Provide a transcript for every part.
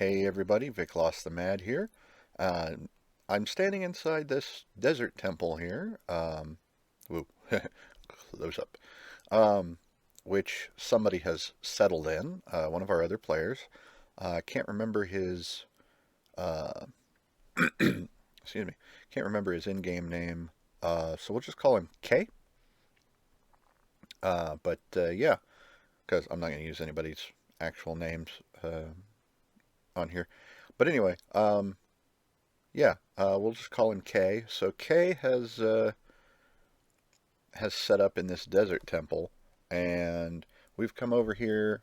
Hey everybody, viklasthemad here. Uh, I'm standing inside this desert temple here. Woo, close up. Um, which somebody has settled in. One of our other players. I can't remember his. Uh, excuse me. Can't remember his in-game name. So we'll just call him K. But yeah, because I'm not going to use anybody's actual names on here. But anyway, yeah, we'll just call him K. So K has set up in this desert temple, and we've come over here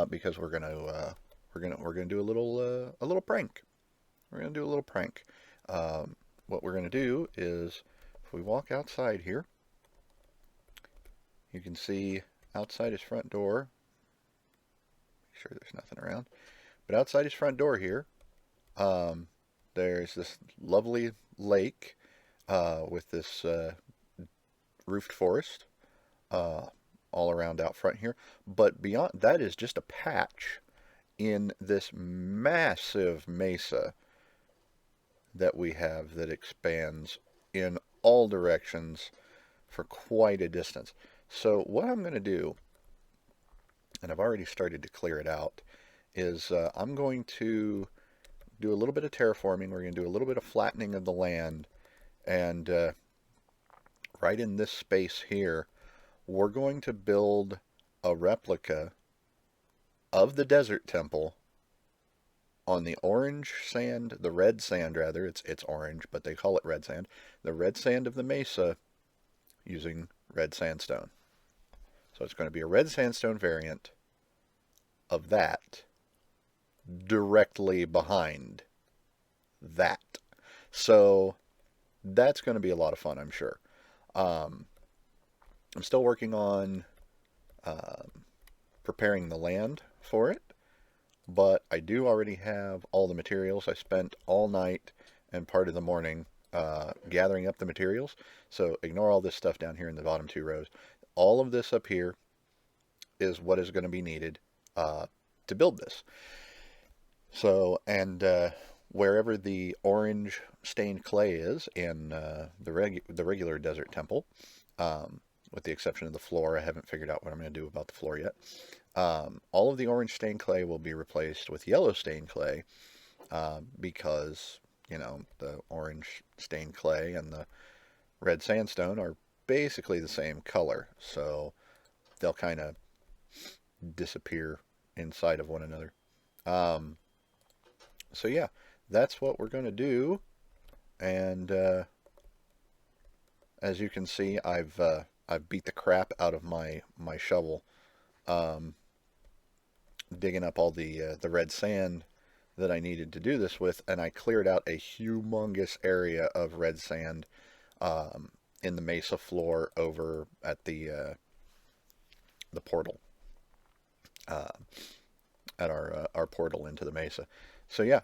because we're gonna do a little prank. We're gonna do a little prank. What we're gonna do is, if we walk outside here, you can see outside his front door. Make sure there's nothing around. But outside his front door here, um, there's this lovely lake with this roofed forest uh, all around out front here. But beyond that is just a patch in this massive mesa that we have that expands in all directions for quite a distance. So what I'm going to do, and I've already started to clear it out, is I'm going to do a little bit of terraforming. We're going to do a little bit of flattening of the land, and right in this space here, we're going to build a replica of the desert temple on the orange sand, the red sand rather, it's orange, but they call it red sand, the red sand of the mesa using red sandstone. So it's going to be a red sandstone variant of that directly behind that. So that's going to be a lot of fun, I'm sure. Um, I'm still working on um, preparing the land for it, but I do already have all the materials. I spent all night and part of the morning gathering up the materials. So ignore all this stuff down here in the bottom two rows. All of this up here is what is going to be needed to build this. So, and wherever the orange stained clay is in the regular desert temple, with the exception of the floor, I haven't figured out what I'm going to do about the floor yet. All of the orange stained clay will be replaced with yellow stained clay because, you know, the orange stained clay and the red sandstone are basically the same color. So they'll kind of disappear inside of one another. Um, so yeah, that's what we're going to do. And as you can see, I've beat the crap out of my shovel, um, digging up all the red sand that I needed to do this with, and I cleared out a humongous area of red sand in the mesa floor over at the portal, uh, at our portal into the mesa. So yeah,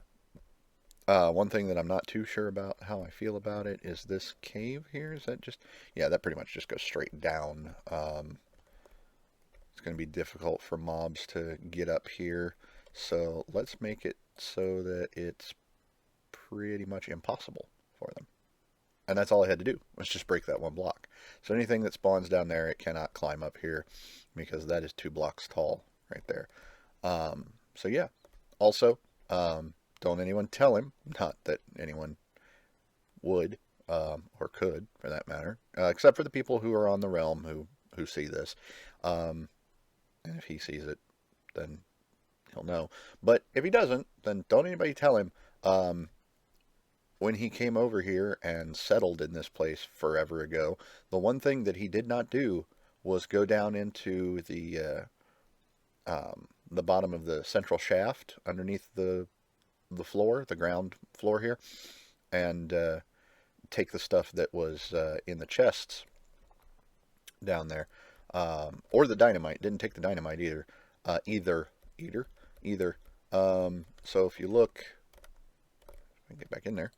one thing that I'm not too sure about how I feel about it is this cave here. Is that just, yeah, that pretty much just goes straight down. It's going to be difficult for mobs to get up here. So let's make it so that it's pretty much impossible for them. And that's all I had to do, was just break that one block. So anything that spawns down there, it cannot climb up here because that is 2 blocks tall right there. So yeah. Also, don't anyone tell him, not that anyone would or could for that matter, except for the people who are on the realm who see this. Um, and if he sees it, then he'll know. But if he doesn't, then don't anybody tell him. When he came over here and settled in this place forever ago, the one thing that he did not do was go down into the bottom of the central shaft underneath the floor, the ground floor here, and take the stuff that was in the chests down there, or the dynamite. Didn't take the dynamite either. Either. So if you look, I can get back in there.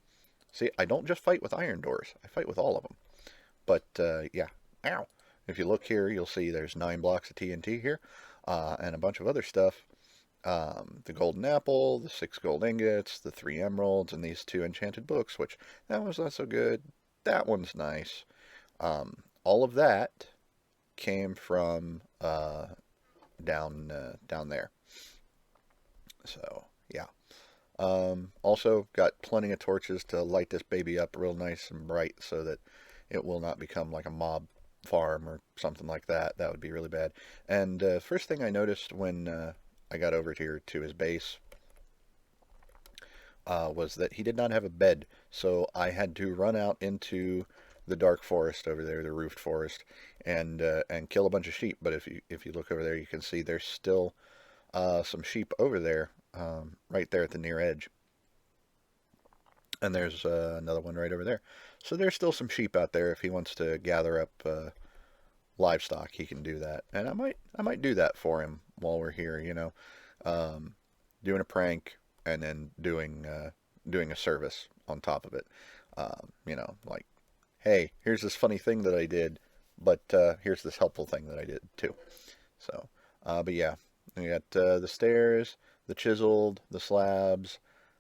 See, I don't just fight with iron doors. I fight with all of them. But yeah, ow. If you look here, you'll see there's 9 blocks of TNT here, and a bunch of other stuff The golden apple, the 6 gold ingots, the 3 emeralds, and these 2 enchanted books, which that one's not so good. That one's nice. All of that came from down there. So yeah. Also got plenty of torches to light this baby up real nice and bright so that it will not become like a mob farm or something like that. That would be really bad. And first thing I noticed when I got over here to his base was that he did not have a bed. So I had to run out into the dark forest over there, the roofed forest, and kill a bunch of sheep. But if you look over there, you can see there's still some sheep over there, right there at the near edge. And there's another one right over there. So there's still some sheep out there. If he wants to gather up livestock, he can do that. And I might do that for him while we're here. Um, doing a prank and then doing a service on top of it. Like, hey, here's this funny thing that I did, but here's this helpful thing that I did too. So, but yeah, we got the stairs, the chiseled, the slabs,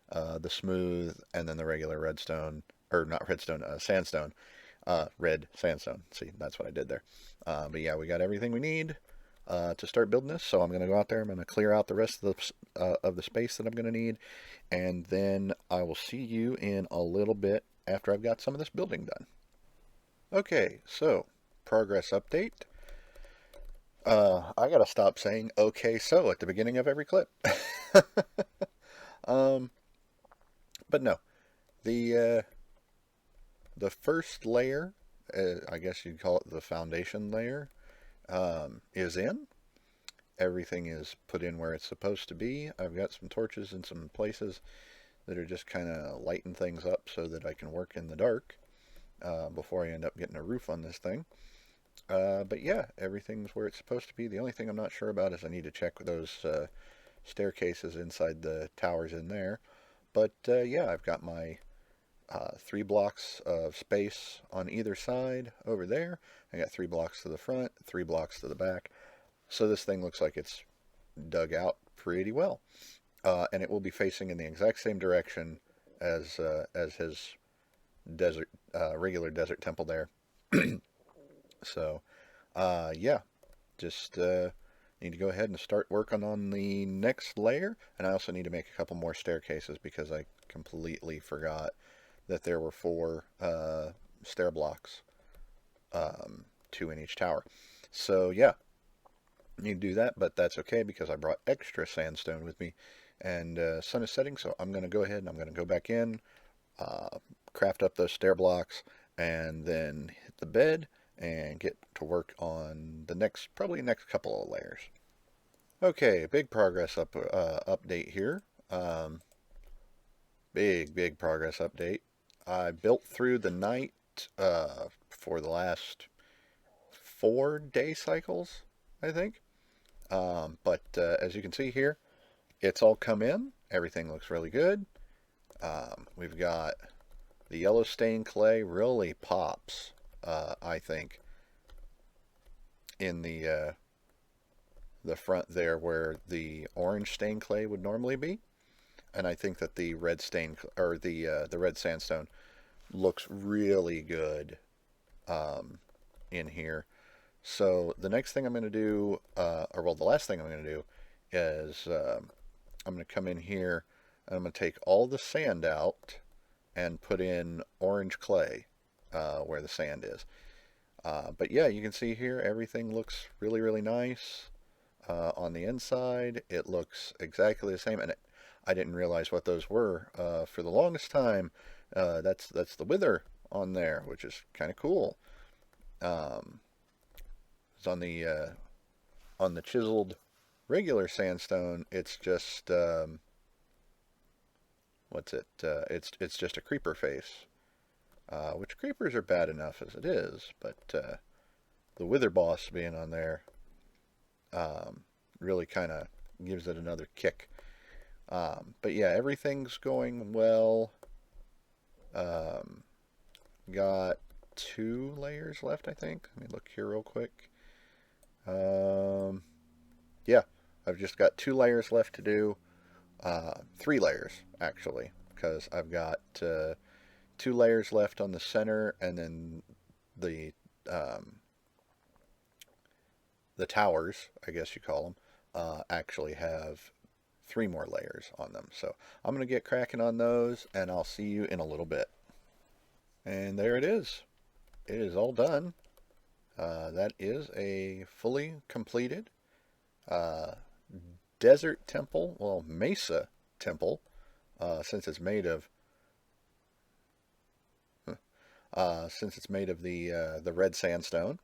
the smooth, and then the regular redstone, or not redstone, sandstone, red sandstone. See, that's what I did there. But yeah, we got everything we need to start building this. So I'm going to go out there. I'm going to clear out the rest of the space that I'm going to need, and then I will see you in a little bit after I've got some of this building done. Okay, so progress update. I gotta stop saying "okay, so" at the beginning of every clip. um, but no, the the first layer, I guess you'd call it the foundation layer, is in. Everything is put in where it's supposed to be. I've got some torches in some places that are just kind of lighting things up so that I can work in the dark before I end up getting a roof on this thing. But yeah, everything's where it's supposed to be. The only thing I'm not sure about is I need to check those staircases inside the towers in there. But yeah, I've got my 3 blocks of space on either side over there. I got 3 blocks to the front, 3 blocks to the back. So this thing looks like it's dug out pretty well. And it will be facing in the exact same direction as his desert regular desert temple there. So yeah, just need to go ahead and start working on the next layer. And I also need to make a couple more staircases because I completely forgot that there were 4 stair blocks, 2 in each tower. So yeah, need to do that, but that's okay because I brought extra sandstone with me. And sun is setting, so I'm going to go ahead and I'm going to go back in, craft up those stair blocks, and then hit the bed and get to work on the probably next couple of layers. Okay, big progress update here. Big progress update. I built through the night for the last 4 day cycles, I think. But as you can see here, it's all come in. Everything looks really good. We've got the yellow stained clay really pops, I think, in the front there where the orange stained clay would normally be, and I think that the red stain or the red sandstone looks really good in here. So the next thing I'm going to do, or well, the last thing I'm going to do is I'm going to come in here and I'm going to take all the sand out and put in orange clay where the sand is. But yeah, you can see here everything looks really nice. On the inside, it looks exactly the same, and I didn't realize what those were for the longest time. That's the wither on there, which is kind of cool. It's on the chiseled regular sandstone. It's just what's it? It's just a creeper face, which creepers are bad enough as it is, but the wither boss being on there really kind of gives it another kick. But yeah, everything's going well. Got 2 layers left, I think. Let me look here real quick. Yeah, I've just got 2 layers left to do. 3 layers, actually, because I've got 2 layers left on the center, and then the um, the towers, I guess you call them, actually have 3 more layers on them. So I'm going to get cracking on those, and I'll see you in a little bit. And there it is. It is all done. That is a fully completed uh, desert temple, well, Mesa temple, since it's made of the red sandstone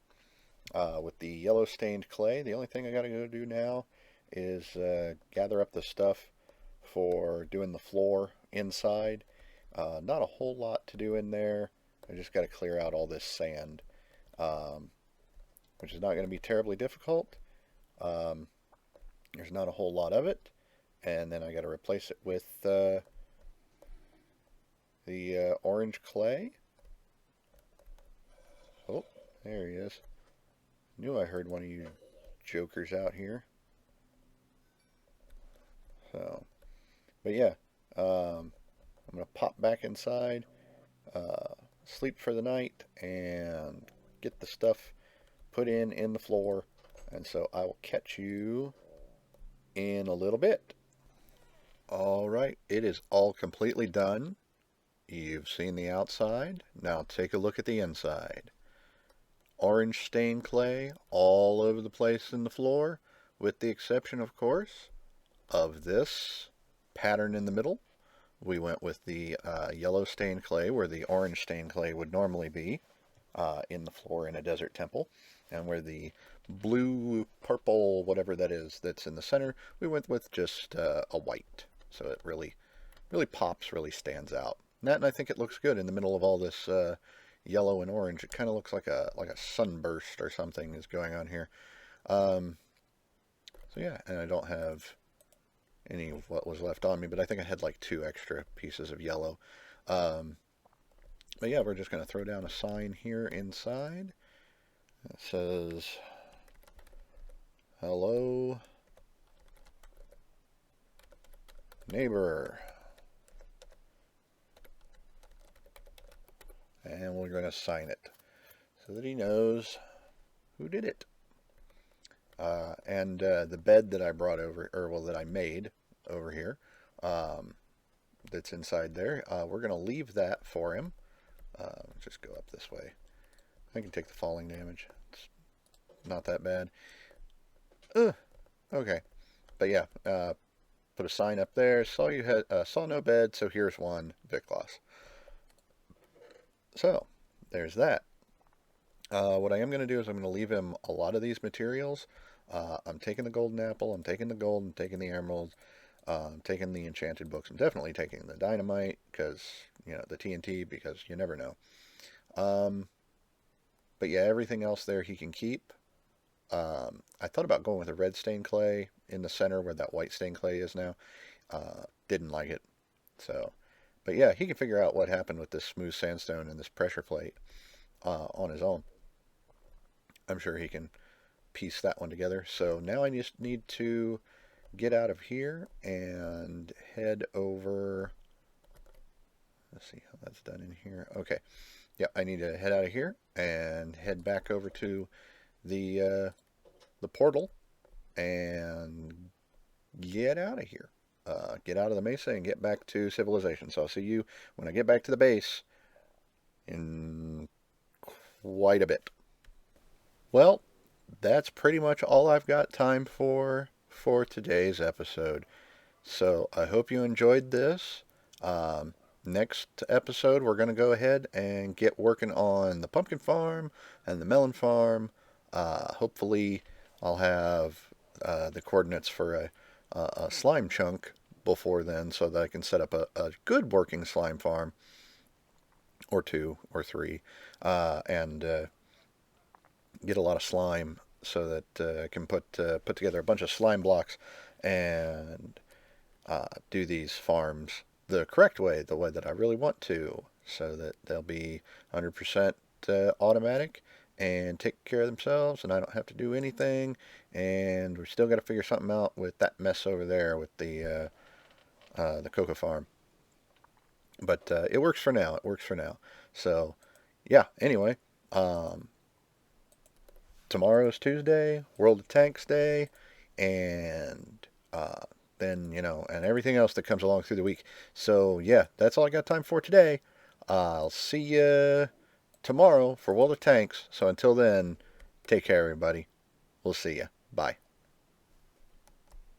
with the yellow stained clay. The only thing I got to go do now is gather up the stuff for doing the floor inside. Not a whole lot to do in there. I just got to clear out all this sand, um, which is not going to be terribly difficult. Um, there's not a whole lot of it, and then I got to replace it with the orange clay. Oh, there he is. Knew I heard one of you jokers out here. So, but yeah, I'm gonna pop back inside, sleep for the night, and get the stuff put in the floor. And so I will catch you in a little bit. All right, it is all completely done. You've seen the outside. Now take a look at the inside. Orange stained clay all over the place in the floor, with the exception, of course, of this pattern in the middle. We went with the yellow stained clay where the orange stained clay would normally be in the floor in a desert temple. And where the blue, purple, whatever that is that's in the center, we went with just a white. So it really, really pops, really stands out. And I think it looks good in the middle of all this yellow and orange. It kind of looks like a sunburst or something is going on here. Um, so yeah, and I don't have any of what was left on me, but I think I had like 2 extra pieces of yellow. Um, but yeah, we're just going to throw down a sign here inside. It says, "Hello, neighbor." And we're going to sign it so that he knows who did it. And the bed that I brought over, or well, that I made over here, that's inside there, we're going to leave that for him. Just go up this way. I can take the falling damage. It's not that bad. Okay. But yeah, put a sign up there. Saw no bed, so here's one, Viklas. So, there's that. What I am going to do is I'm going to leave him a lot of these materials. I'm taking the golden apple, I'm taking the gold, I'm taking the emerald, I'm taking the enchanted books. I'm definitely taking the dynamite, because, the TNT, because you never know. But yeah, everything else there he can keep. I thought about going with a red stained clay in the center where that white stained clay is now. Didn't like it. So, but yeah, he can figure out what happened with this smooth sandstone and this pressure plate on his own. I'm sure he can piece that one together. So now I just need to get out of here and head over. Let's see how that's done in here. Okay. Yeah, I need to head out of here and head back over to the portal and get out of here. Get out of the mesa and get back to civilization. So I'll see you when I get back to the base in quite a bit. Well, that's pretty much all I've got time for today's episode. So I hope you enjoyed this. Next episode, we're going to go ahead and get working on the pumpkin farm and the melon farm. Hopefully, I'll have the coordinates for a slime chunk before then, so that I can set up a good working slime farm, or 2 or 3, and get a lot of slime so that I can put together a bunch of slime blocks and do these farms the correct way, the way that I really want to, so that they'll be 100% automatic and take care of themselves, and I don't have to do anything. And we still got to figure something out with that mess over there with the cocoa farm. But it works for now. It works for now. So, yeah. Anyway, um, tomorrow's Tuesday, World of Tanks Day, and then and everything else that comes along through the week. So yeah, that's all I got time for today. I'll see you tomorrow for World of Tanks. So until then, take care, everybody. We'll see you. Bye.